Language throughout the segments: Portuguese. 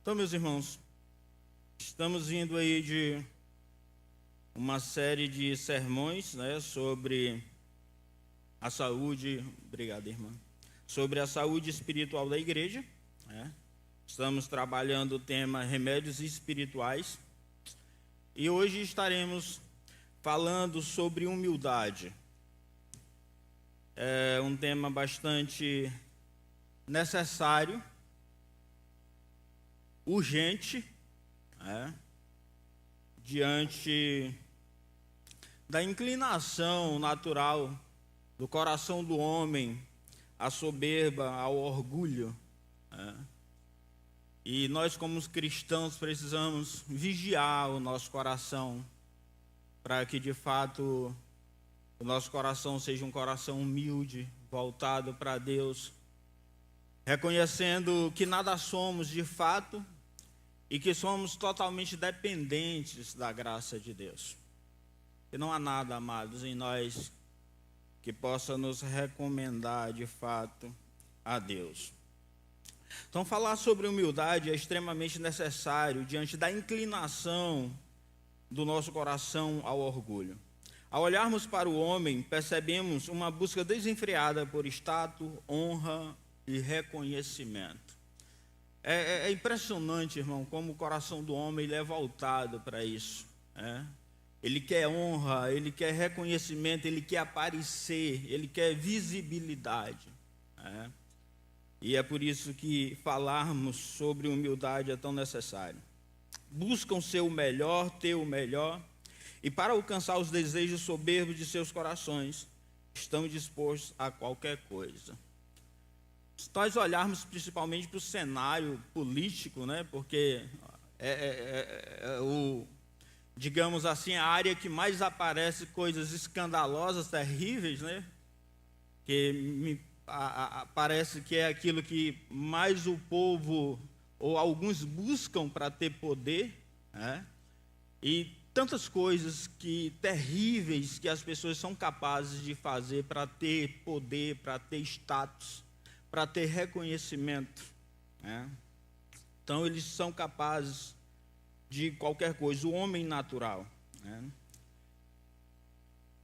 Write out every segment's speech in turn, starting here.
Então, meus irmãos, estamos indo aí de uma série de sermões, sobre a saúde, obrigado, irmã, sobre a saúde espiritual da igreja, né? Estamos trabalhando o tema remédios espirituais e hoje estaremos falando sobre humildade. É um tema bastante necessário, urgente, diante da inclinação natural do coração do homem à soberba, ao orgulho. E nós, como cristãos, precisamos vigiar o nosso coração para que, de fato, o nosso coração seja um coração humilde, voltado para Deus, reconhecendo que nada somos de fato e que somos totalmente dependentes da graça de Deus. E não há nada, amados, em nós que possa nos recomendar de fato a Deus. Então, falar sobre humildade é extremamente necessário diante da inclinação do nosso coração ao orgulho. Ao olharmos para o homem, percebemos uma busca desenfreada por status, honra e reconhecimento. É impressionante, irmão, como o coração do homem ele é voltado para isso. Ele quer honra, ele quer reconhecimento, ele quer aparecer, ele quer visibilidade. E é por isso que falarmos sobre humildade é tão necessário. Buscam ser o melhor, ter o melhor, e para alcançar os desejos soberbos de seus corações, estão dispostos a qualquer coisa. Se nós olharmos principalmente para o cenário político, porque digamos assim, a área que mais aparece coisas escandalosas, terríveis, que parece que é aquilo que mais o povo, ou alguns buscam para ter poder, e tantas coisas terríveis que as pessoas são capazes de fazer para ter poder, para ter status, para ter reconhecimento. Então eles são capazes de qualquer coisa, o homem natural.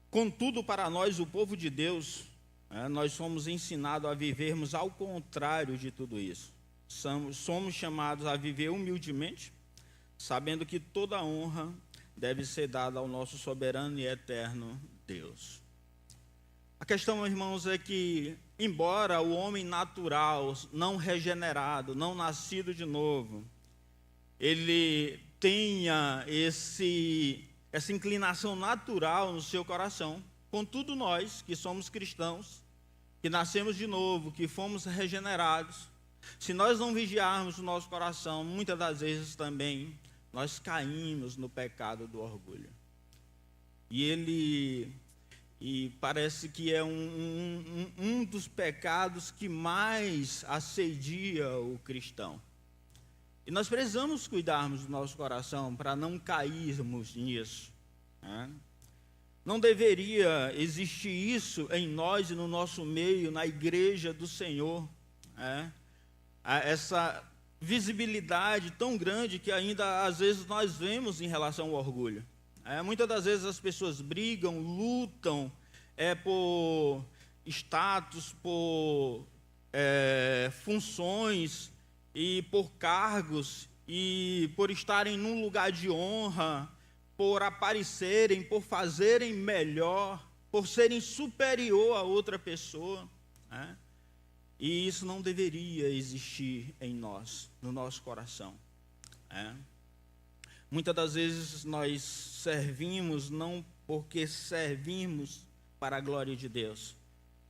Contudo, para nós, o povo de Deus, nós somos ensinados a vivermos ao contrário de tudo isso. Somos chamados a viver humildemente, sabendo que toda honra deve ser dada ao nosso soberano e eterno Deus. A questão, irmãos, é que, embora o homem natural, não regenerado, não nascido de novo, ele tenha essa inclinação natural no seu coração, contudo nós, que somos cristãos, que nascemos de novo, que fomos regenerados, se nós não vigiarmos o nosso coração, muitas das vezes também nós caímos no pecado do orgulho. E parece que é um dos pecados que mais assedia o cristão. E nós precisamos cuidarmos do nosso coração para não cairmos nisso. Não deveria existir isso em nós e no nosso meio, na igreja do Senhor. Essa visibilidade tão grande que ainda às vezes nós vemos em relação ao orgulho. Muitas das vezes as pessoas brigam, lutam por status, por funções e por cargos e por estarem num lugar de honra, por aparecerem, por fazerem melhor, por serem superior a outra pessoa. E isso não deveria existir em nós, no nosso coração. Muitas das vezes nós servimos não porque servimos para a glória de Deus,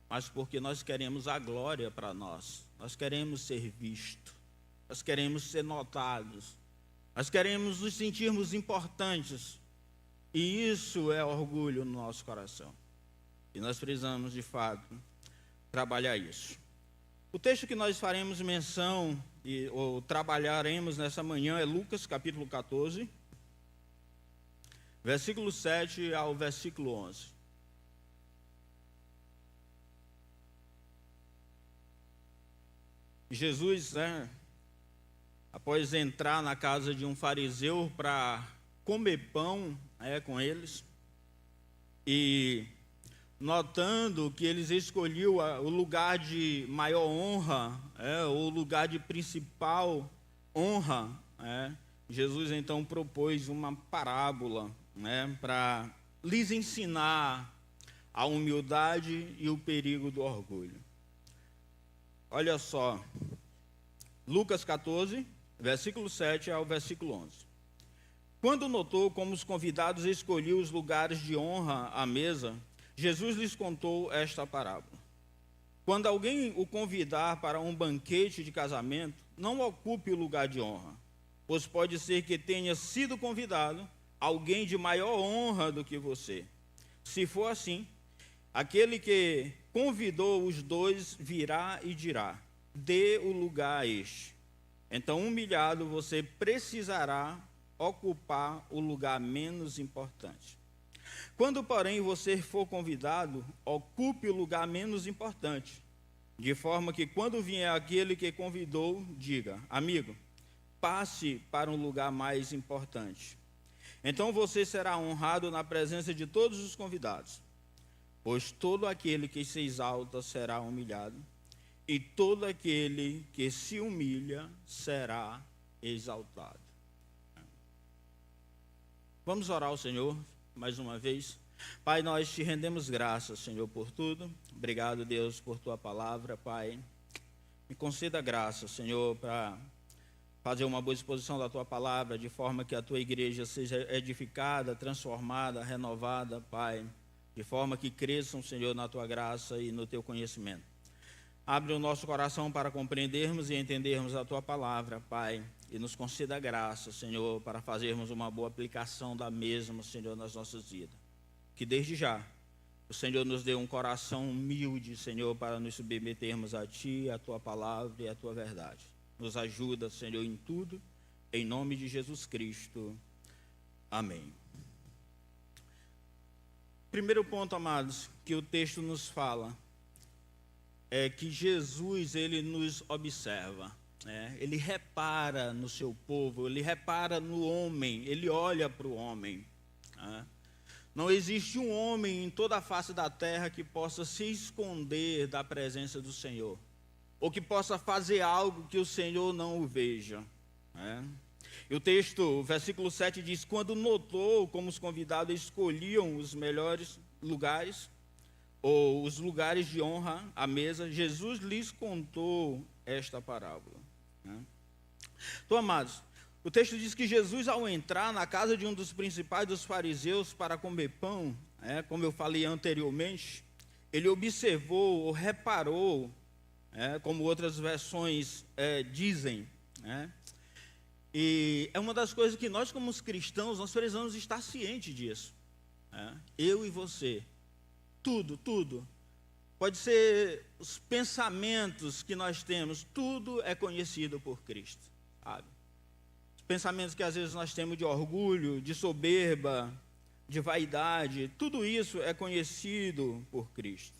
mas porque nós queremos a glória para nós. Nós queremos ser vistos, nós queremos ser notados, nós queremos nos sentirmos importantes. E isso é orgulho no nosso coração. E nós precisamos, de fato, trabalhar isso. O texto que nós faremos menção, ou trabalharemos nessa manhã, é Lucas capítulo 14, versículo 7 ao versículo 11. Jesus, após entrar na casa de um fariseu para comer pão com eles, e notando que eles escolhiam o lugar de maior honra, o lugar de principal honra, Jesus então propôs uma parábola para lhes ensinar a humildade e o perigo do orgulho. Olha só, Lucas 14, versículo 7 ao versículo 11. Quando notou como os convidados escolhiam os lugares de honra à mesa, Jesus lhes contou esta parábola. Quando alguém o convidar para um banquete de casamento, não ocupe o lugar de honra, pois pode ser que tenha sido convidado alguém de maior honra do que você. Se for assim, aquele que convidou os dois virá e dirá: dê o lugar a este. Então, humilhado, você precisará ocupar o lugar menos importante. Quando, porém, você for convidado, ocupe o lugar menos importante, de forma que, quando vier aquele que convidou, diga: amigo, passe para um lugar mais importante. Então você será honrado na presença de todos os convidados, pois todo aquele que se exalta será humilhado, e todo aquele que se humilha será exaltado. Vamos orar ao Senhor mais uma vez. Pai, nós te rendemos graças, Senhor, por tudo. Obrigado, Deus, por tua palavra, Pai. Me conceda graça, Senhor, para fazer uma boa exposição da tua palavra, de forma que a tua igreja seja edificada, transformada, renovada, Pai, de forma que cresçam, Senhor, na tua graça e no teu conhecimento. Abre o nosso coração para compreendermos e entendermos a tua palavra, Pai, e nos conceda graça, Senhor, para fazermos uma boa aplicação da mesma, Senhor, nas nossas vidas. Que desde já o Senhor nos dê um coração humilde, Senhor, para nos submetermos a Ti, a Tua palavra e a Tua verdade. Nos ajuda, Senhor, em tudo, em nome de Jesus Cristo. Amém. Primeiro ponto, amados, que o texto nos fala é que Jesus, ele nos observa, ele repara no seu povo, ele repara no homem, ele olha para o homem. Não existe um homem em toda a face da terra que possa se esconder da presença do Senhor, ou que possa fazer algo que o Senhor não o veja. E o texto, o versículo 7 diz: quando notou como os convidados escolhiam os melhores lugares, ou os lugares de honra à mesa, Jesus lhes contou esta parábola. Então, amados, o texto diz que Jesus, ao entrar na casa de um dos principais dos fariseus para comer pão, como eu falei anteriormente, ele observou ou reparou, como outras versões dizem, e é uma das coisas que nós, como os cristãos, nós precisamos estar cientes disso. Eu e você, tudo, pode ser os pensamentos que nós temos, tudo é conhecido por Cristo, sabe? Os pensamentos que às vezes nós temos de orgulho, de soberba, de vaidade, tudo isso é conhecido por Cristo.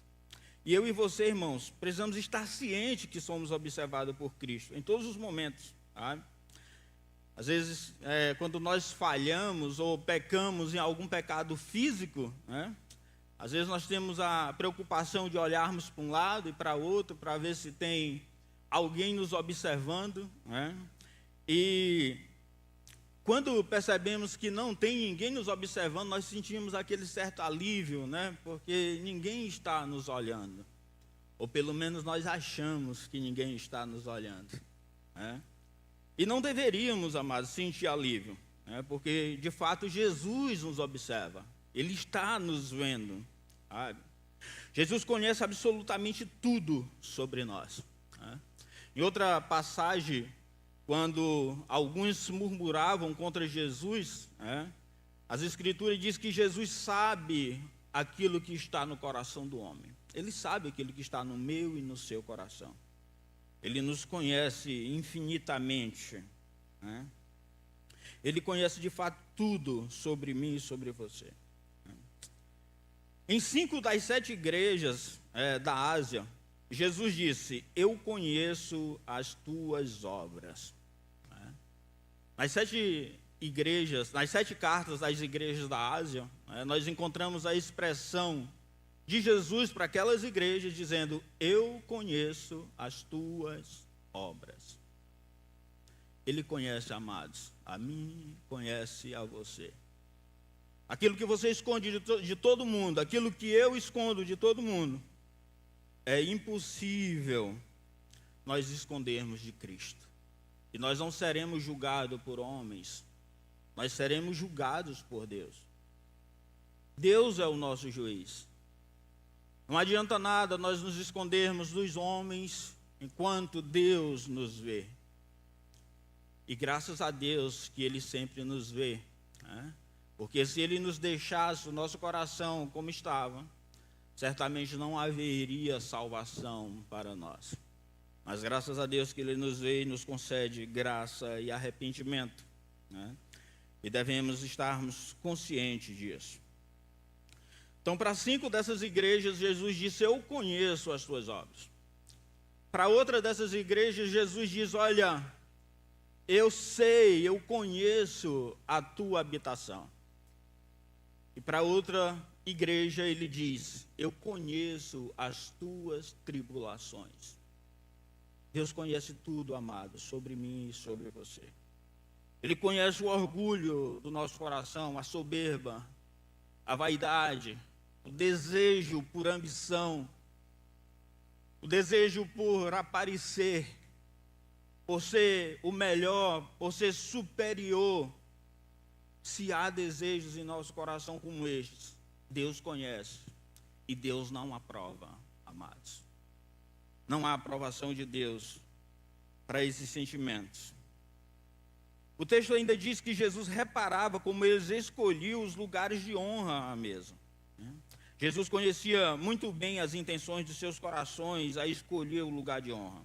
E eu e você, irmãos, precisamos estar cientes que somos observados por Cristo em todos os momentos, sabe? Às vezes, quando nós falhamos ou pecamos em algum pecado físico, às vezes nós temos a preocupação de olharmos para um lado e para outro, para ver se tem alguém nos observando, E quando percebemos que não tem ninguém nos observando, nós sentimos aquele certo alívio, porque ninguém está nos olhando. Ou pelo menos nós achamos que ninguém está nos olhando. E não deveríamos, amados, sentir alívio, porque de fato Jesus nos observa. Ele está nos vendo, sabe? Jesus conhece absolutamente tudo sobre nós. Em outra passagem, quando alguns murmuravam contra Jesus, as Escrituras dizem que Jesus sabe aquilo que está no coração do homem. Ele sabe aquilo que está no meu e no seu coração. Ele nos conhece infinitamente. Ele conhece de fato tudo sobre mim e sobre você. Em 5 das 7 igrejas da Ásia, Jesus disse: eu conheço as tuas obras. né? Nas 7 igrejas, nas 7 cartas das igrejas da Ásia, né, nós encontramos a expressão de Jesus para aquelas igrejas dizendo: eu conheço as tuas obras. Ele conhece, amados, a mim, conhece a você. Aquilo que você esconde de todo mundo, aquilo que eu escondo de todo mundo, é impossível nós escondermos de Cristo. E nós não seremos julgados por homens, nós seremos julgados por Deus. Deus é o nosso juiz. Não adianta nada nós nos escondermos dos homens enquanto Deus nos vê. E graças a Deus que Ele sempre nos vê, né? Porque se Ele nos deixasse o nosso coração como estava, certamente não haveria salvação para nós. Mas graças a Deus que Ele nos vê e nos concede graça e arrependimento, né? E devemos estarmos conscientes disso. Então, para 5 dessas igrejas, Jesus disse: eu conheço as tuas obras. Para outra dessas igrejas, Jesus diz: olha, eu sei, eu conheço a tua habitação. E para outra igreja ele diz: eu conheço as tuas tribulações. Deus conhece tudo, amado, sobre mim e sobre você. Ele conhece o orgulho do nosso coração, a soberba, a vaidade, o desejo por ambição, o desejo por aparecer, por ser o melhor, por ser superior. Se há desejos em nosso coração como estes, Deus conhece e Deus não aprova, amados. Não há aprovação de Deus para esses sentimentos. O texto ainda diz que Jesus reparava como eles escolhiam os lugares de honra à mesa. Jesus conhecia muito bem as intenções de seus corações a escolher o lugar de honra.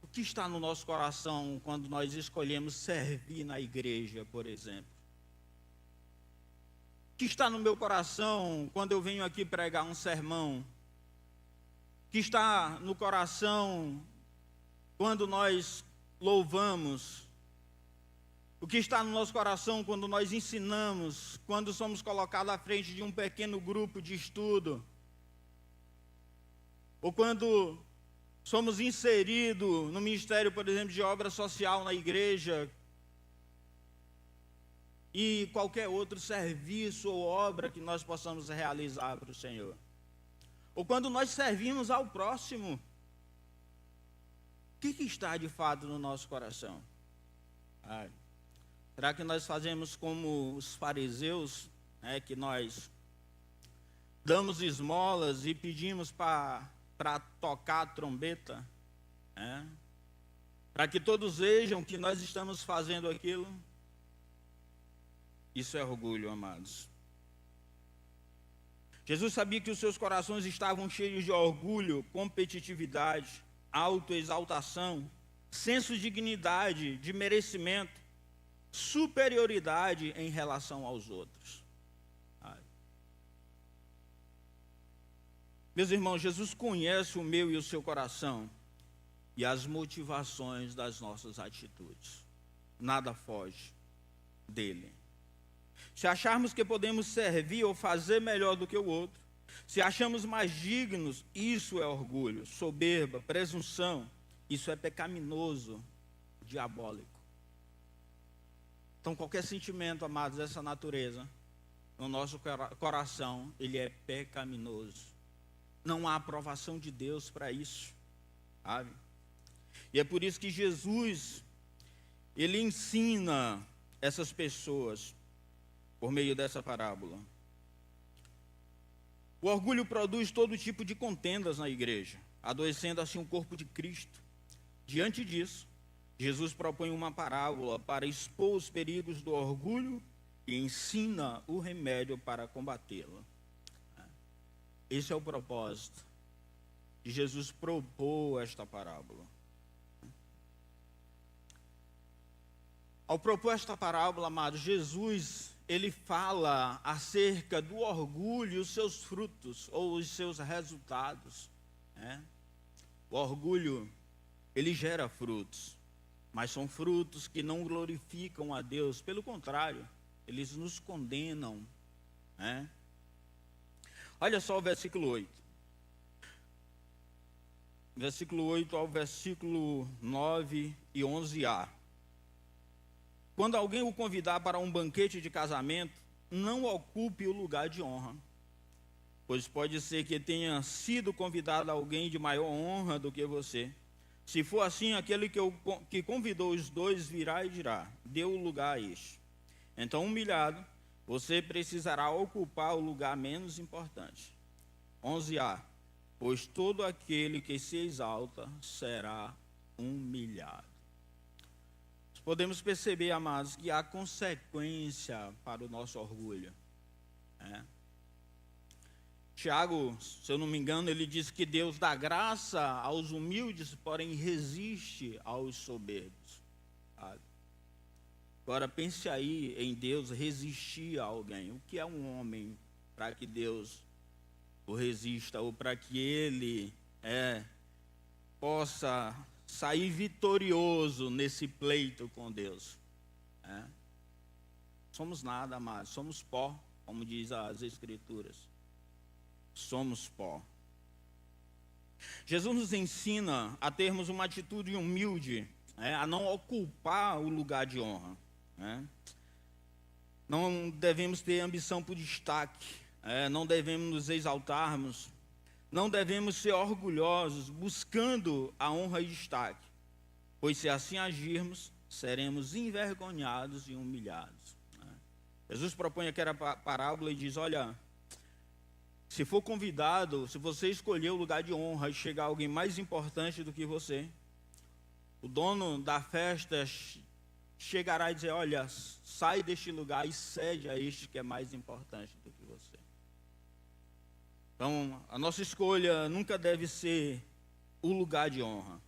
O que está no nosso coração quando nós escolhemos servir na igreja, por exemplo? O que está no meu coração quando eu venho aqui pregar um sermão? O que está no coração quando nós louvamos? O que está no nosso coração quando nós ensinamos, quando somos colocados à frente de um pequeno grupo de estudo? Ou quando somos inseridos no ministério, por exemplo, de obra social na igreja, e qualquer outro serviço ou obra que nós possamos realizar para o Senhor. Ou quando nós servimos ao próximo, o que está de fato no nosso coração? Será que nós fazemos como os fariseus, né, que nós damos esmolas e pedimos para tocar a trombeta, né, para que todos vejam que nós estamos fazendo aquilo? Isso é orgulho, amados. Jesus sabia que os seus corações estavam cheios de orgulho, competitividade, autoexaltação, senso de dignidade, de merecimento, superioridade em relação aos outros. Meus irmãos, Jesus conhece o meu e o seu coração e as motivações das nossas atitudes. Nada foge dele. Se acharmos que podemos servir ou fazer melhor do que o outro, se achamos mais dignos, isso é orgulho, soberba, presunção. Isso é pecaminoso, diabólico. Então, qualquer sentimento, amados, dessa natureza, no nosso coração, ele é pecaminoso. Não há aprovação de Deus para isso, sabe? E é por isso que Jesus, ele ensina essas pessoas por meio dessa parábola. O orgulho produz todo tipo de contendas na igreja, adoecendo assim o corpo de Cristo. Diante disso, Jesus propõe uma parábola para expor os perigos do orgulho e ensina o remédio para combatê-lo. Esse é o propósito de Jesus propor esta parábola. Ao propor esta parábola, amados, Jesus, ele fala acerca do orgulho e os seus frutos, ou os seus resultados, né? O orgulho ele gera frutos, mas são frutos que não glorificam a Deus, pelo contrário, eles nos condenam, né? Olha só o versículo 8. Versículo 8 ao versículo 9 e 11a. Quando alguém o convidar para um banquete de casamento, não ocupe o lugar de honra, pois pode ser que tenha sido convidado alguém de maior honra do que você. Se for assim, aquele que convidou os dois virá e dirá: dê o lugar a este. Então, humilhado, você precisará ocupar o lugar menos importante. 11a. Pois todo aquele que se exalta será humilhado. Podemos perceber, amados, que há consequência para o nosso orgulho. Tiago, se eu não me engano, ele diz que Deus dá graça aos humildes, porém resiste aos soberbos. Agora pense aí em Deus resistir a alguém. O que é um homem para que Deus o resista, ou para que ele possa sair vitorioso nesse pleito com Deus? Somos nada, amados, somos pó, como diz as Escrituras. Somos pó. Jesus nos ensina a termos uma atitude humilde, a não ocupar o lugar de honra. Não devemos ter ambição por destaque, não devemos nos exaltarmos, não devemos ser orgulhosos, buscando a honra e destaque, pois se assim agirmos, seremos envergonhados e humilhados. Jesus propõe aquela parábola e diz: olha, se for convidado, se você escolher o lugar de honra e chegar alguém mais importante do que você, o dono da festa chegará e dizer: olha, sai deste lugar e cede a este que é mais importante do que você. Então, a nossa escolha nunca deve ser o lugar de honra,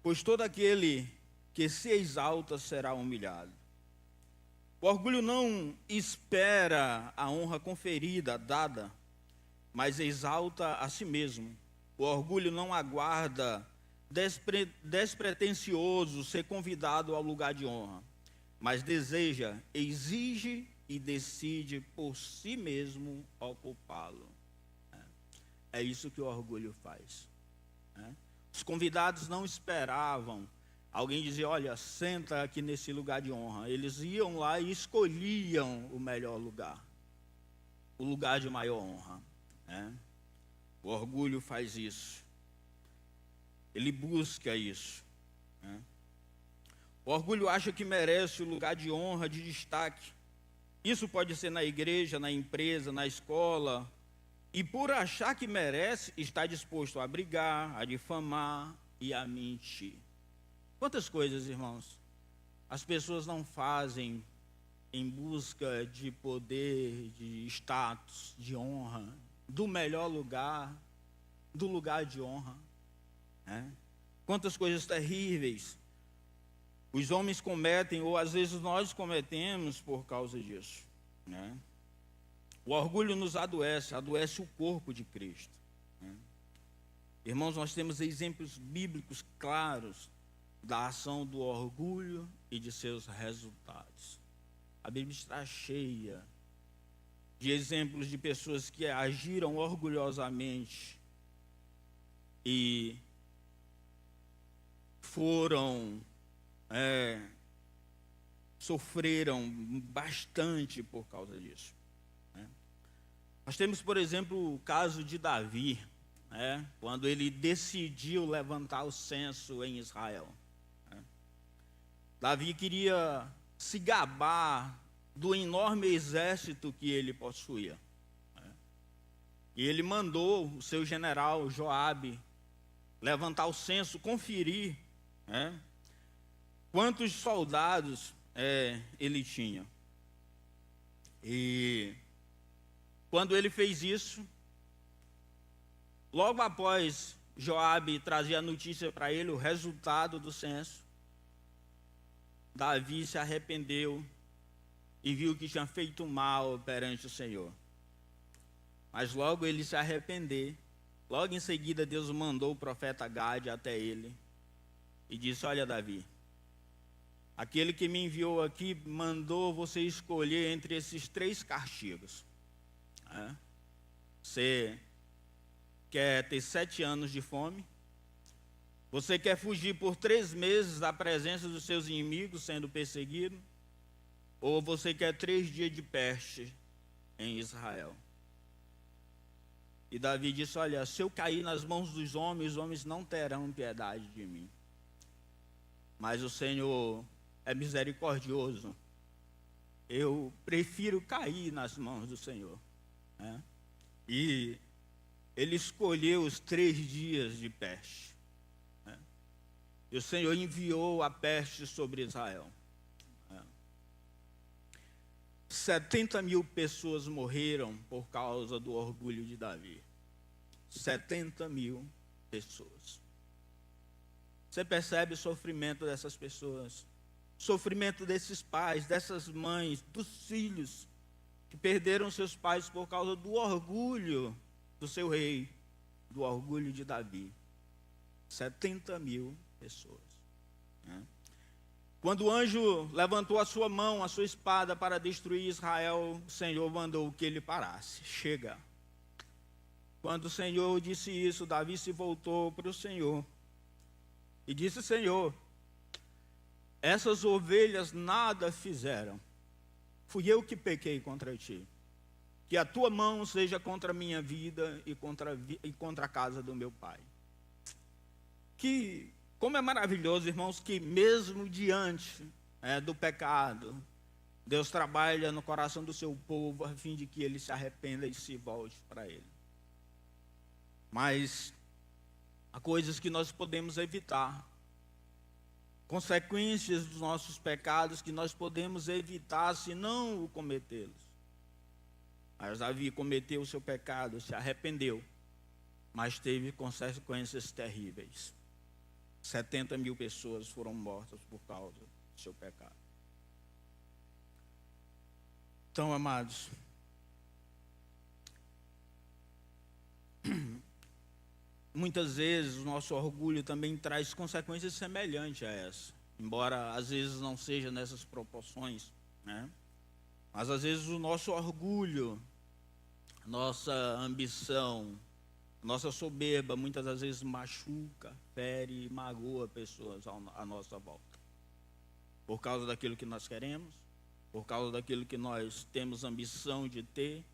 pois todo aquele que se exalta será humilhado. O orgulho não espera a honra conferida, dada, mas exalta a si mesmo. O orgulho não aguarda despretensioso ser convidado ao lugar de honra, mas deseja, exige e decide por si mesmo ocupá-lo. É isso que o orgulho faz. Os convidados não esperavam alguém dizer: olha, senta aqui nesse lugar de honra. Eles iam lá e escolhiam o melhor lugar, o lugar de maior honra. O orgulho faz isso. Ele busca isso. O orgulho acha que merece o lugar de honra, de destaque. Isso pode ser na igreja, na empresa, na escola. E por achar que merece, está disposto a brigar, a difamar e a mentir. Quantas coisas, irmãos, as pessoas não fazem em busca de poder, de status, de honra, do melhor lugar, do lugar de honra. Quantas coisas terríveis os homens cometem, ou às vezes nós cometemos por causa disso. O orgulho nos adoece o corpo de Cristo. Irmãos, nós temos exemplos bíblicos claros da ação do orgulho e de seus resultados. A Bíblia está cheia de exemplos de pessoas que agiram orgulhosamente e sofreram bastante por causa disso. Nós temos, por exemplo, o caso de Davi, quando ele decidiu levantar o censo em Israel. Davi queria se gabar do enorme exército que ele possuía. E ele mandou o seu general Joabe levantar o censo, conferir quantos soldados ele tinha. E quando ele fez isso, logo após Joabe trazer a notícia para ele, o resultado do censo, Davi se arrependeu e viu que tinha feito mal perante o Senhor. Mas logo ele se arrepender, Logo em seguida, Deus mandou o profeta Gade até ele e disse: olha, Davi, aquele que me enviou aqui mandou você escolher entre esses 3 castigos. Você quer ter 7 anos de fome? Você quer fugir por 3 meses da presença dos seus inimigos, sendo perseguido? Ou você quer 3 dias de peste em Israel? E Davi disse: olha, se eu cair nas mãos dos homens, os homens não terão piedade de mim. Mas o Senhor é misericordioso. Eu prefiro cair nas mãos do Senhor. E ele escolheu os 3 dias de peste. E o Senhor enviou a peste sobre Israel. 70.000 pessoas morreram por causa do orgulho de Davi. 70.000 pessoas. Você percebe o sofrimento dessas pessoas? O sofrimento desses pais, dessas mães, dos filhos que perderam seus pais por causa do orgulho do seu rei, do orgulho de Davi. 70.000 pessoas. Quando o anjo levantou a sua mão, a sua espada para destruir Israel, o Senhor mandou que ele parasse. Chega. Quando o Senhor disse isso, Davi se voltou para o Senhor e disse: Senhor, essas ovelhas nada fizeram. Fui eu que pequei contra ti. Que a tua mão seja contra a minha vida e contra a casa do meu pai. Como é maravilhoso, irmãos, que mesmo diante do pecado, Deus trabalha no coração do seu povo a fim de que ele se arrependa e se volte para ele. Mas há coisas que nós podemos evitar, consequências dos nossos pecados que nós podemos evitar se não o cometê-los. Mas Davi cometeu o seu pecado, se arrependeu, mas teve consequências terríveis. 70.000 pessoas foram mortas por causa do seu pecado. Então, amados, muitas vezes o nosso orgulho também traz consequências semelhantes a essa, embora às vezes não seja nessas proporções, Mas às vezes o nosso orgulho, nossa ambição, nossa soberba, muitas das vezes machuca, fere e magoa pessoas à nossa volta. Por causa daquilo que nós queremos, por causa daquilo que nós temos ambição de ter,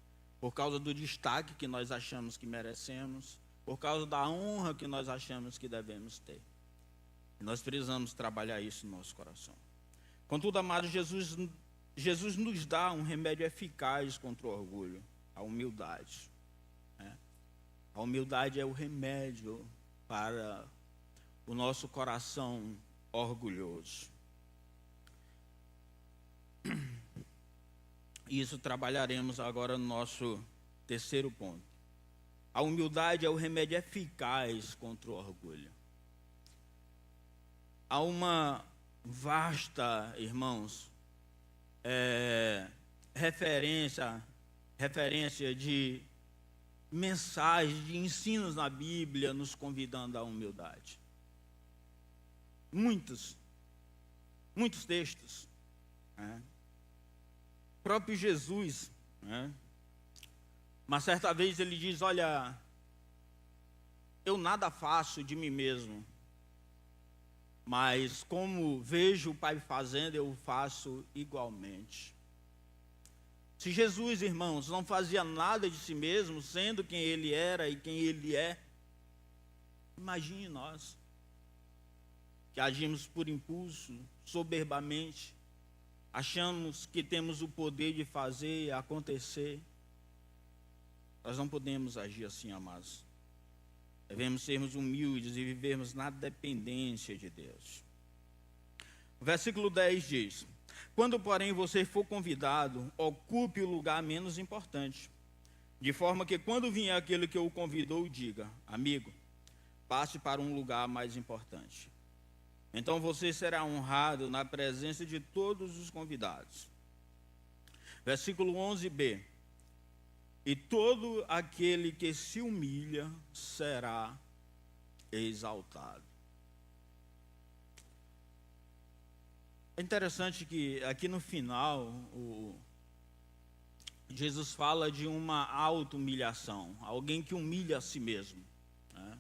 por causa do destaque que nós achamos que merecemos, por causa da honra que nós achamos que devemos ter. E nós precisamos trabalhar isso no nosso coração. Contudo, amados, Jesus nos dá um remédio eficaz contra o orgulho, a humildade. A humildade é o remédio para o nosso coração orgulhoso. Isso trabalharemos agora no nosso terceiro ponto. A humildade é o remédio eficaz contra o orgulho. Há uma vasta, irmãos, referência de mensagens, de ensinos na Bíblia nos convidando à humildade. Muitos textos. O próprio Jesus, mas certa vez ele diz: olha, eu nada faço de mim mesmo, mas como vejo o Pai fazendo, eu faço igualmente. Se Jesus, irmãos, não fazia nada de si mesmo, sendo quem ele era e quem ele é, imagine nós, que agimos por impulso, soberbamente, achamos que temos o poder de fazer acontecer. Nós não podemos agir assim, amados. Devemos sermos humildes e vivermos na dependência de Deus. O versículo 10 diz: quando, porém, você for convidado, ocupe o lugar menos importante, de forma que quando vier aquele que o convidou, diga: amigo, passe para um lugar mais importante. Então você será honrado na presença de todos os convidados. Versículo 11b. e todo aquele que se humilha será exaltado. É interessante que aqui no final, Jesus fala de uma auto-humilhação, alguém que humilha a si mesmo, né?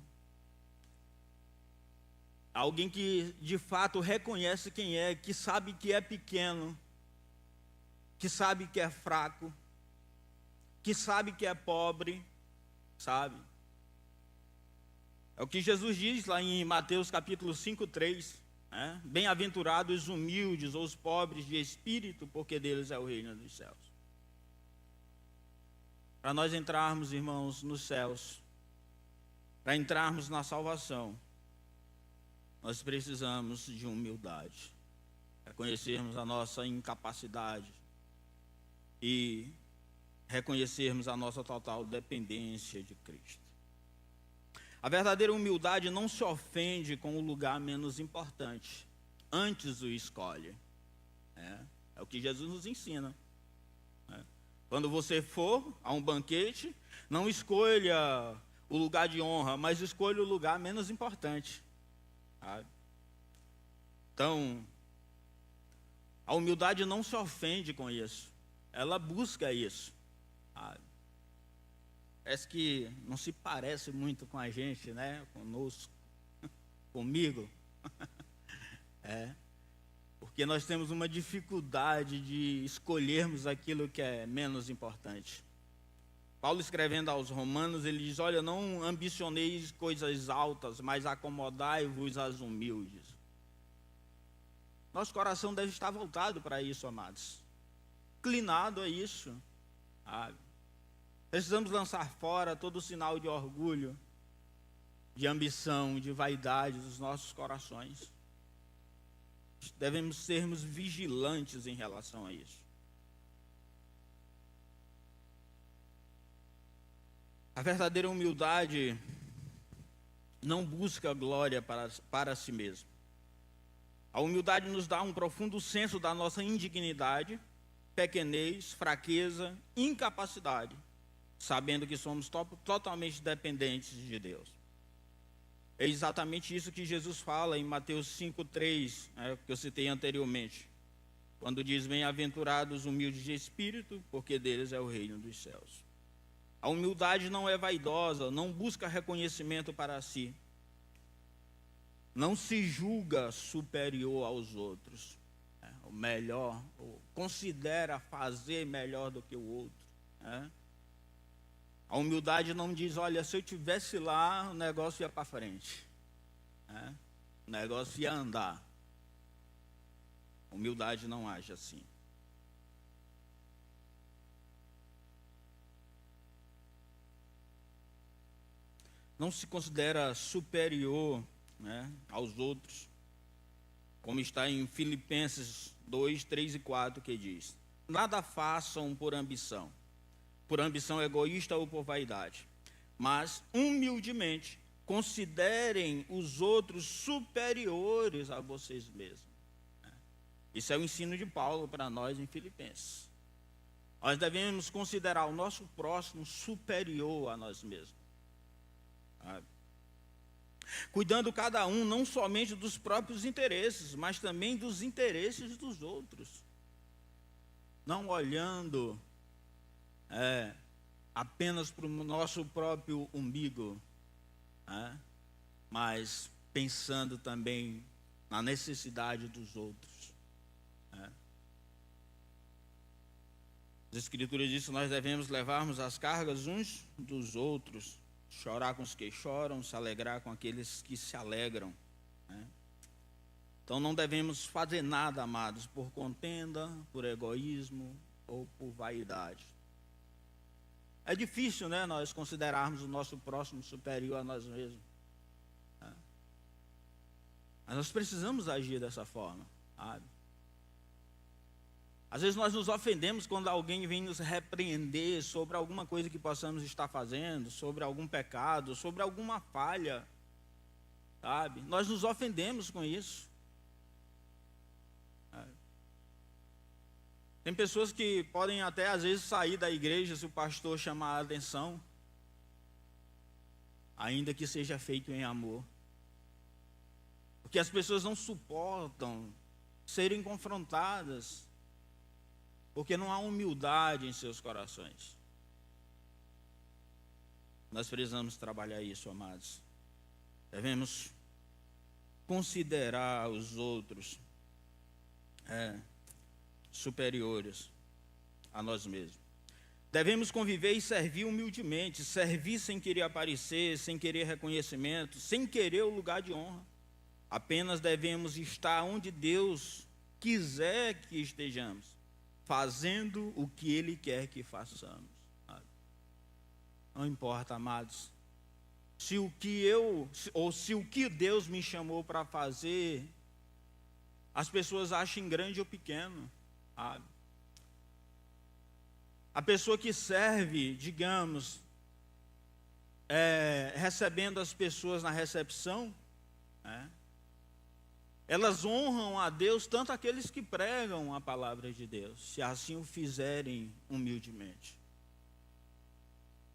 Alguém que de fato reconhece quem é, que sabe que é pequeno, que sabe que é fraco, que sabe que é pobre, sabe? É o que Jesus diz lá em Mateus capítulo 5:3, né? Bem-aventurados os humildes ou os pobres de espírito, porque deles é o reino dos céus. Para nós entrarmos, irmãos, nos céus, para entrarmos na salvação, nós precisamos de humildade, reconhecermos a nossa incapacidade e reconhecermos a nossa total dependência de Cristo. A verdadeira humildade não se ofende com o lugar menos importante, antes o escolhe. É o que Jesus nos ensina. Quando você for a um banquete, não escolha o lugar de honra, mas escolha o lugar menos importante. Então, a humildade não se ofende com isso, ela busca isso. Parece que não se parece muito com a gente, né? Conosco, comigo. Porque nós temos uma dificuldade de escolhermos aquilo que é menos importante. Paulo, escrevendo aos Romanos, ele diz: olha, não ambicioneis coisas altas, mas acomodai-vos às humildes. Nosso coração deve estar voltado para isso, amados. Inclinado a isso. Precisamos lançar fora todo o sinal de orgulho, de ambição, de vaidade dos nossos corações. Devemos sermos vigilantes em relação a isso. A verdadeira humildade não busca glória para si mesmo. A humildade nos dá um profundo senso da nossa indignidade, pequenez, fraqueza, incapacidade, sabendo que somos totalmente dependentes de Deus. É exatamente isso que Jesus fala em Mateus 5:3, que eu citei anteriormente, quando diz: bem-aventurados os humildes de espírito, porque deles é o reino dos céus. A humildade não é vaidosa, não busca reconhecimento para si, não se julga superior aos outros, o melhor, considera fazer melhor do que o outro. A humildade não diz: olha, se eu tivesse lá, o negócio ia para frente, o negócio ia andar. A humildade não age assim. Não se considera superior, aos outros, como está em Filipenses 2, 3 e 4, que diz: nada façam por ambição egoísta ou por vaidade, mas humildemente considerem os outros superiores a vocês mesmos. Isso é o ensino de Paulo para nós em Filipenses. Nós devemos considerar o nosso próximo superior a nós mesmos. Cuidando cada um não somente dos próprios interesses, mas também dos interesses dos outros. Não olhando apenas para o nosso próprio umbigo, mas pensando também na necessidade dos outros. As Escrituras dizem que nós devemos levarmos as cargas uns dos outros, chorar com os que choram, se alegrar com aqueles que se alegram. Então não devemos fazer nada, amados, por contenda, por egoísmo ou por vaidade. É difícil, nós considerarmos o nosso próximo superior a nós mesmos. Mas nós precisamos agir dessa forma, sabe? Às vezes nós nos ofendemos quando alguém vem nos repreender sobre alguma coisa que possamos estar fazendo, sobre algum pecado, sobre alguma falha, sabe? Nós nos ofendemos com isso. Tem pessoas que podem até às vezes sair da igreja se o pastor chamar a atenção, ainda que seja feito em amor. Porque as pessoas não suportam serem confrontadas, porque não há humildade em seus corações. Nós precisamos trabalhar isso, amados. Devemos considerar os outros superiores a nós mesmos. Devemos conviver e servir humildemente, servir sem querer aparecer, sem querer reconhecimento, sem querer o lugar de honra. Apenas devemos estar onde Deus quiser que estejamos, fazendo o que Ele quer que façamos. Não importa, amados, se o que Deus me chamou para fazer, as pessoas achem grande ou pequeno. A pessoa que serve, digamos, recebendo as pessoas na recepção, elas honram a Deus, tanto aqueles que pregam a palavra de Deus, se assim o fizerem humildemente.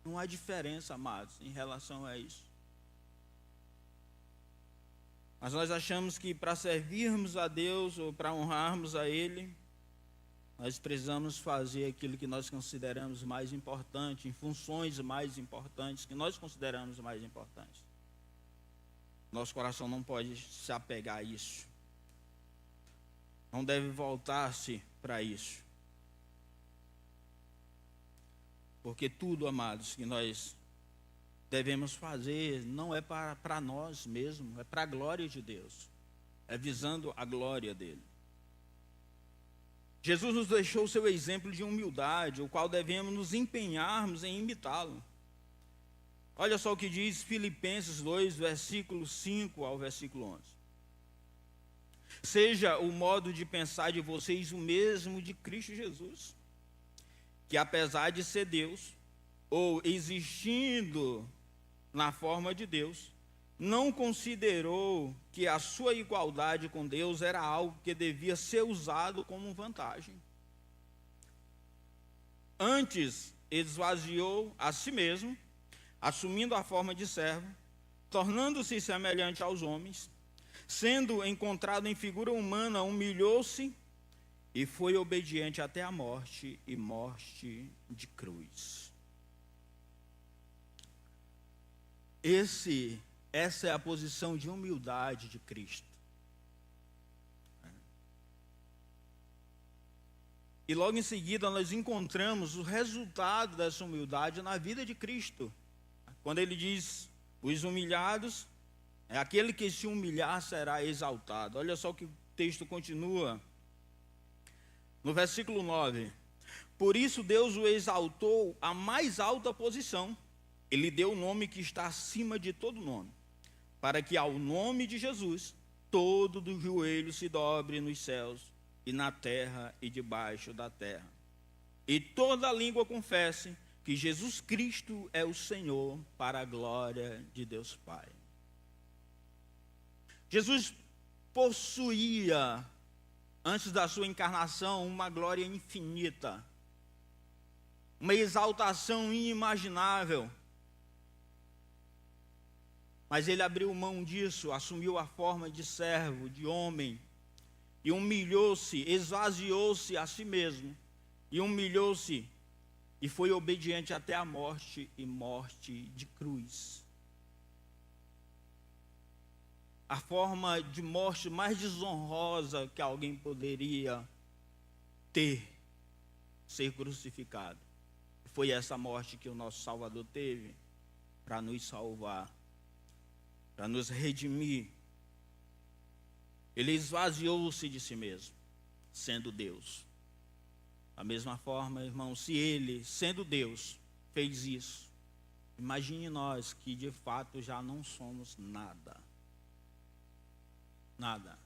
Não há diferença, amados, em relação a isso. Mas nós achamos que para servirmos a Deus ou para honrarmos a Ele, nós precisamos fazer aquilo que nós consideramos mais importante, em funções mais importantes, que nós consideramos mais importantes. Nosso coração não pode se apegar a isso. Não deve voltar-se para isso. Porque tudo, amados, que nós devemos fazer não é para nós mesmos, é para a glória de Deus. É visando a glória dele. Jesus nos deixou o seu exemplo de humildade, o qual devemos nos empenharmos em imitá-lo. Olha só o que diz Filipenses 2, versículo 5 ao versículo 11. Seja o modo de pensar de vocês o mesmo de Cristo Jesus, que apesar de ser Deus, ou existindo na forma de Deus, não considerou que a sua igualdade com Deus era algo que devia ser usado como vantagem. Antes, esvaziou a si mesmo, assumindo a forma de servo, tornando-se semelhante aos homens, sendo encontrado em figura humana, humilhou-se e foi obediente até a morte, e morte de cruz. Essa é a posição de humildade de Cristo. E logo em seguida nós encontramos o resultado dessa humildade na vida de Cristo. Quando ele diz, os humilhados, aquele que se humilhar será exaltado. Olha só que o texto continua. No versículo 9. Por isso Deus o exaltou à mais alta posição. Ele deu o nome que está acima de todo nome, para que ao nome de Jesus, todo do joelho se dobre nos céus, e na terra e debaixo da terra. E toda língua confesse que Jesus Cristo é o Senhor, para a glória de Deus Pai. Jesus possuía, antes da sua encarnação, uma glória infinita, uma exaltação inimaginável. Mas ele abriu mão disso, assumiu a forma de servo, de homem, e humilhou-se, esvaziou-se a si mesmo, e humilhou-se, e foi obediente até a morte, e morte de cruz. A forma de morte mais desonrosa que alguém poderia ter, ser crucificado. Foi essa morte que o nosso Salvador teve, para nos salvar, para nos redimir. Ele esvaziou-se de si mesmo, sendo Deus. Da mesma forma, irmão, se ele, sendo Deus, fez isso, imagine nós que de fato já não somos nada. Nada.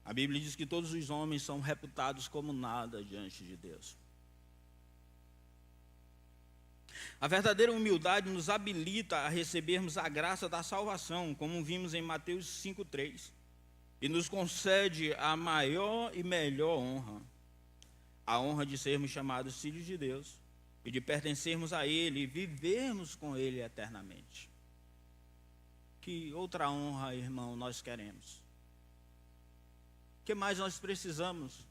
A Bíblia diz que todos os homens são reputados como nada diante de Deus. A verdadeira humildade nos habilita a recebermos a graça da salvação, como vimos em Mateus 5,3. e nos concede a maior e melhor honra, a honra de sermos chamados filhos de Deus e de pertencermos a Ele e vivermos com Ele eternamente. Que outra honra, irmão, nós queremos? O que mais nós precisamos?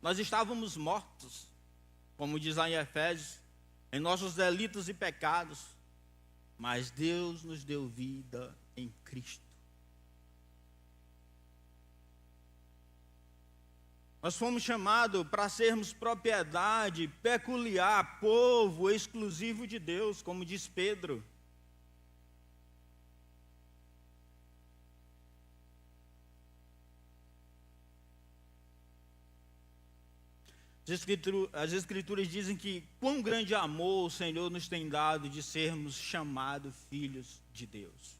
Nós estávamos mortos, como diz lá em Efésios, em nossos delitos e pecados, mas Deus nos deu vida em Cristo. Nós fomos chamados para sermos propriedade peculiar, povo exclusivo de Deus, como diz Pedro. As Escrituras dizem que quão grande amor o Senhor nos tem dado de sermos chamados filhos de Deus.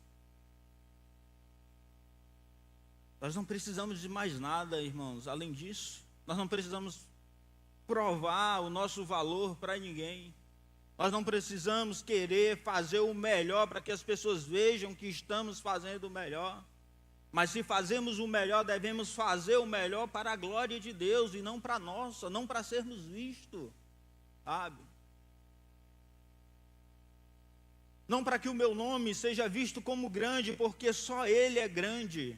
Nós não precisamos de mais nada, irmãos, além disso. Nós não precisamos provar o nosso valor para ninguém. Nós não precisamos querer fazer o melhor para que as pessoas vejam que estamos fazendo o melhor. Mas se fazemos o melhor, devemos fazer o melhor para a glória de Deus e não para a nossa, não para sermos vistos, sabe? Não para que o meu nome seja visto como grande, porque só Ele é grande.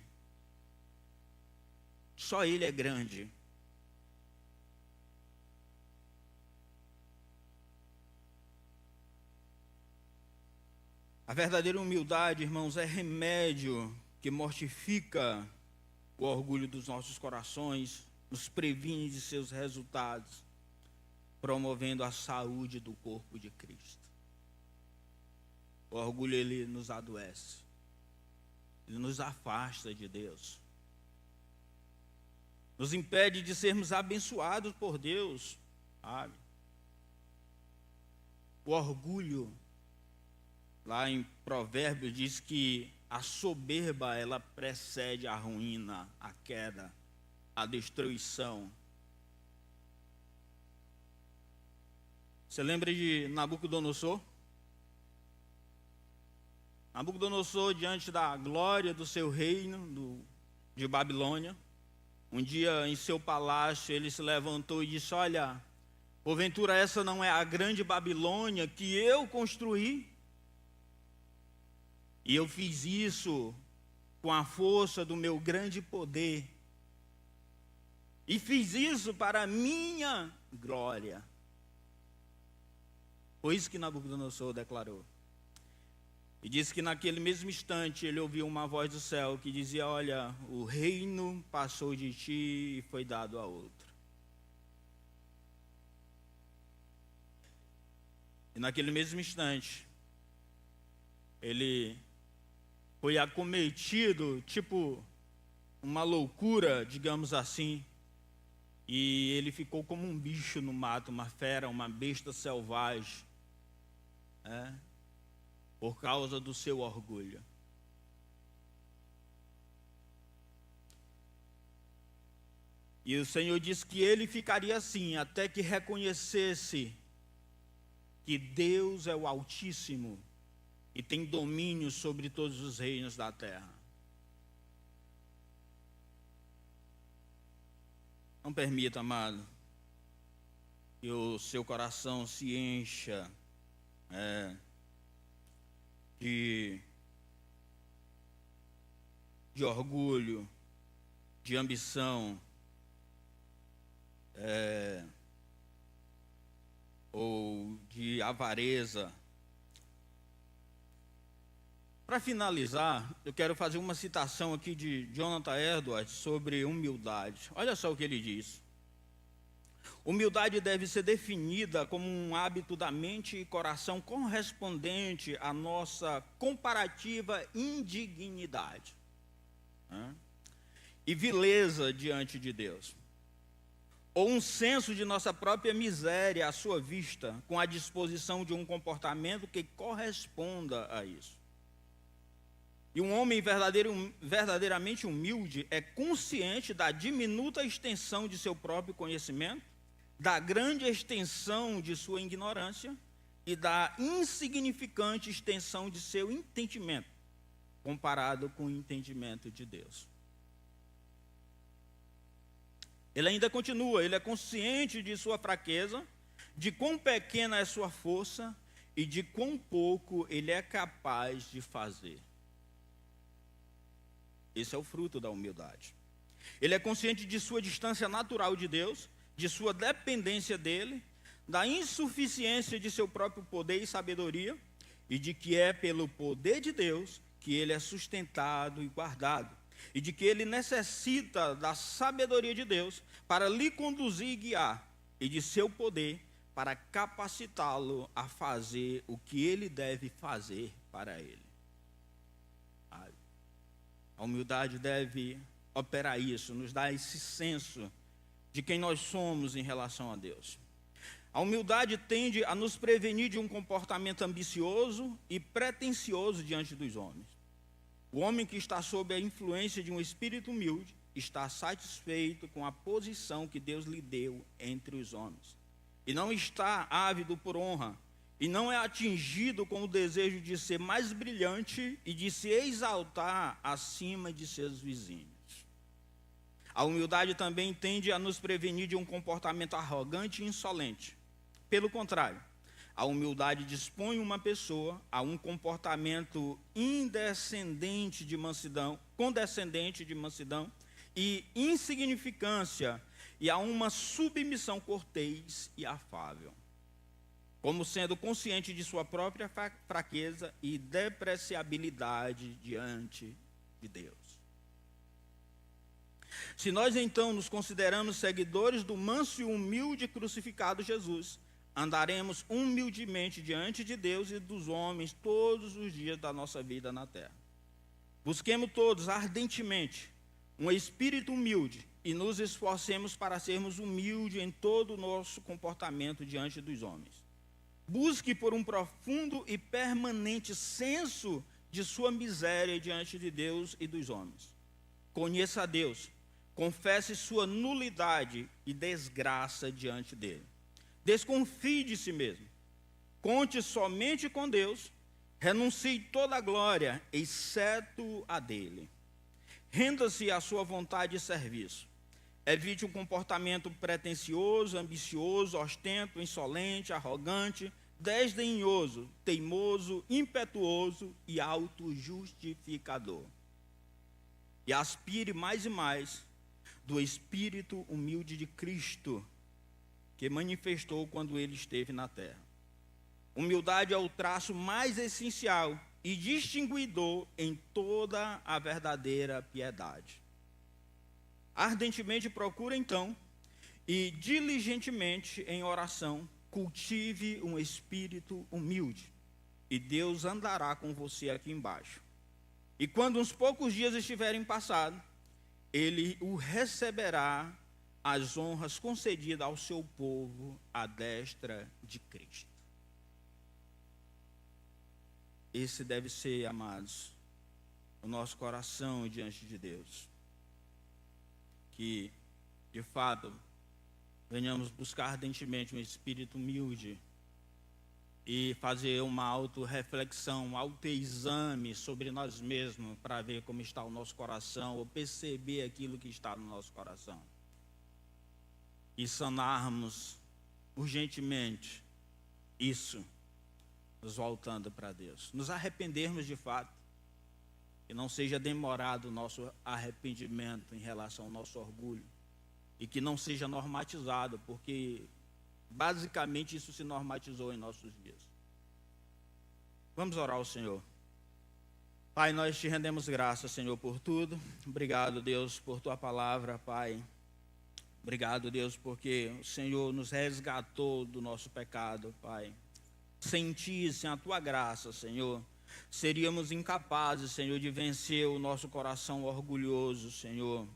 Só Ele é grande. A verdadeira humildade, irmãos, é remédio que mortifica o orgulho dos nossos corações, nos previne de seus resultados, promovendo a saúde do corpo de Cristo. O orgulho, ele nos adoece, ele nos afasta de Deus, nos impede de sermos abençoados por Deus, sabe? O orgulho, lá em Provérbios, diz que a soberba, ela precede a ruína, a queda, a destruição. Você lembra de Nabucodonosor? Nabucodonosor, diante da glória do seu reino, de Babilônia, um dia em seu palácio, ele se levantou e disse: olha, porventura essa não é a grande Babilônia que eu construí? E eu fiz isso com a força do meu grande poder. E fiz isso para a minha glória. Foi isso que Nabucodonosor declarou. E disse que naquele mesmo instante ele ouviu uma voz do céu que dizia: olha, o reino passou de ti e foi dado a outro. E naquele mesmo instante, ele foi acometido, tipo uma loucura, digamos assim, e ele ficou como um bicho no mato, uma fera, uma besta selvagem, por causa do seu orgulho. E o Senhor disse que ele ficaria assim, até que reconhecesse que Deus é o Altíssimo e tem domínio sobre todos os reinos da terra. Não permita, amado, que o seu coração se encha de orgulho, de ambição, ou de avareza. Para finalizar, eu quero fazer uma citação aqui de Jonathan Edwards sobre humildade. Olha só o que ele diz. Humildade deve ser definida como um hábito da mente e coração correspondente à nossa comparativa indignidade, e vileza diante de Deus, ou um senso de nossa própria miséria à sua vista, com a disposição de um comportamento que corresponda a isso. E um homem verdadeiramente humilde é consciente da diminuta extensão de seu próprio conhecimento, da grande extensão de sua ignorância e da insignificante extensão de seu entendimento. comparado com o entendimento de Deus. Ele ainda continua, ele é consciente de sua fraqueza, de quão pequena é sua força e de quão pouco ele é capaz de fazer. Esse é o fruto da humildade. Ele é consciente de sua distância natural de Deus, de sua dependência dele, da insuficiência de seu próprio poder e sabedoria, e de que é pelo poder de Deus que ele é sustentado e guardado, e de que ele necessita da sabedoria de Deus para lhe conduzir e guiar, e de seu poder para capacitá-lo a fazer o que ele deve fazer para ele. A humildade deve operar isso, nos dá esse senso de quem nós somos em relação a Deus. A humildade tende a nos prevenir de um comportamento ambicioso e pretensioso diante dos homens. O homem que está sob a influência de um espírito humilde está satisfeito com a posição que Deus lhe deu entre os homens. E não está ávido por honra, e não é atingido com o desejo de ser mais brilhante e de se exaltar acima de seus vizinhos. A humildade também tende a nos prevenir de um comportamento arrogante e insolente. Pelo contrário, a humildade dispõe uma pessoa a um comportamento condescendente de mansidão e insignificância, e a uma submissão cortês e afável, como sendo consciente de sua própria fraqueza e depreciabilidade diante de Deus. Se nós então nos consideramos seguidores do manso e humilde crucificado Jesus, andaremos humildemente diante de Deus e dos homens todos os dias da nossa vida na terra. Busquemos todos ardentemente um espírito humilde e nos esforcemos para sermos humildes em todo o nosso comportamento diante dos homens. Busque por um profundo e permanente senso de sua miséria diante de Deus e dos homens. Conheça a Deus, confesse sua nulidade e desgraça diante dele. Desconfie de si mesmo, conte somente com Deus, renuncie toda a glória, exceto a dele. Renda-se à sua vontade e serviço. Evite um comportamento pretensioso, ambicioso, ostento, insolente, arrogante, desdenhoso, teimoso, impetuoso e autojustificador. E aspire mais e mais do espírito humilde de Cristo, que manifestou quando ele esteve na terra. Humildade é o traço mais essencial e distinguidor em toda a verdadeira piedade. Ardentemente procura então, e diligentemente em oração, cultive um espírito humilde, e Deus andará com você aqui embaixo. E quando uns poucos dias estiverem passados, ele o receberá as honras concedidas ao seu povo à destra de Cristo. Esse deve ser, amados, o nosso coração diante de Deus. Que, de fato, venhamos buscar ardentemente um espírito humilde e fazer uma autorreflexão, um autoexame sobre nós mesmos para ver como está o nosso coração ou perceber aquilo que está no nosso coração. E sanarmos urgentemente isso, nos voltando para Deus. Nos arrependermos de fato, que não seja demorado o nosso arrependimento em relação ao nosso orgulho, e que não seja normatizado, porque basicamente isso se normatizou em nossos dias. Vamos orar ao Senhor. Pai, nós te rendemos graças, Senhor, por tudo. Obrigado, Deus, por tua palavra, Pai. Obrigado, Deus, porque o Senhor nos resgatou do nosso pecado, Pai. Sem ti, sem a tua graça, Senhor, seríamos incapazes, Senhor, de vencer o nosso coração orgulhoso, Senhor.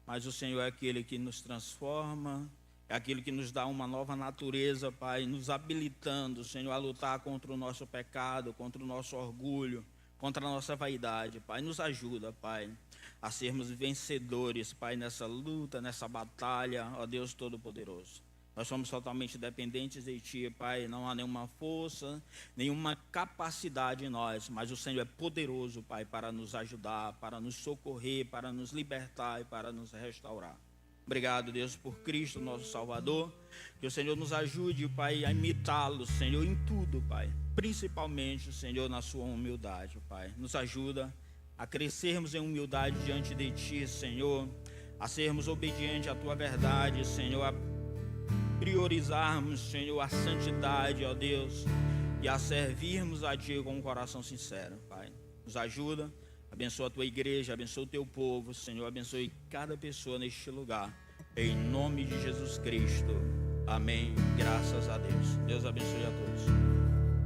Mas o Senhor é aquele que nos transforma, é aquele que nos dá uma nova natureza, Pai, nos habilitando, Senhor, a lutar contra o nosso pecado, contra o nosso orgulho, contra a nossa vaidade. Pai, nos ajuda, Pai, a sermos vencedores, Pai, nessa luta, nessa batalha, ó Deus Todo-Poderoso. Nós somos totalmente dependentes de Ti, Pai. Não há nenhuma força, nenhuma capacidade em nós, mas o Senhor é poderoso, Pai, para nos ajudar, para nos socorrer, para nos libertar e para nos restaurar. Obrigado, Deus, por Cristo, nosso Salvador. Que o Senhor nos ajude, Pai, a imitá-lo, Senhor, em tudo, Pai. Principalmente, Senhor, na sua humildade, Pai. Nos ajuda a crescermos em humildade diante de Ti, Senhor. A sermos obedientes à Tua verdade, Senhor. A priorizarmos, Senhor, a santidade, ó Deus. E a servirmos a Ti com um coração sincero, Pai. Nos ajuda. Abençoa a Tua igreja, abençoa o Teu povo, Senhor, abençoe cada pessoa neste lugar, em nome de Jesus Cristo, amém, graças a Deus. Deus abençoe a todos.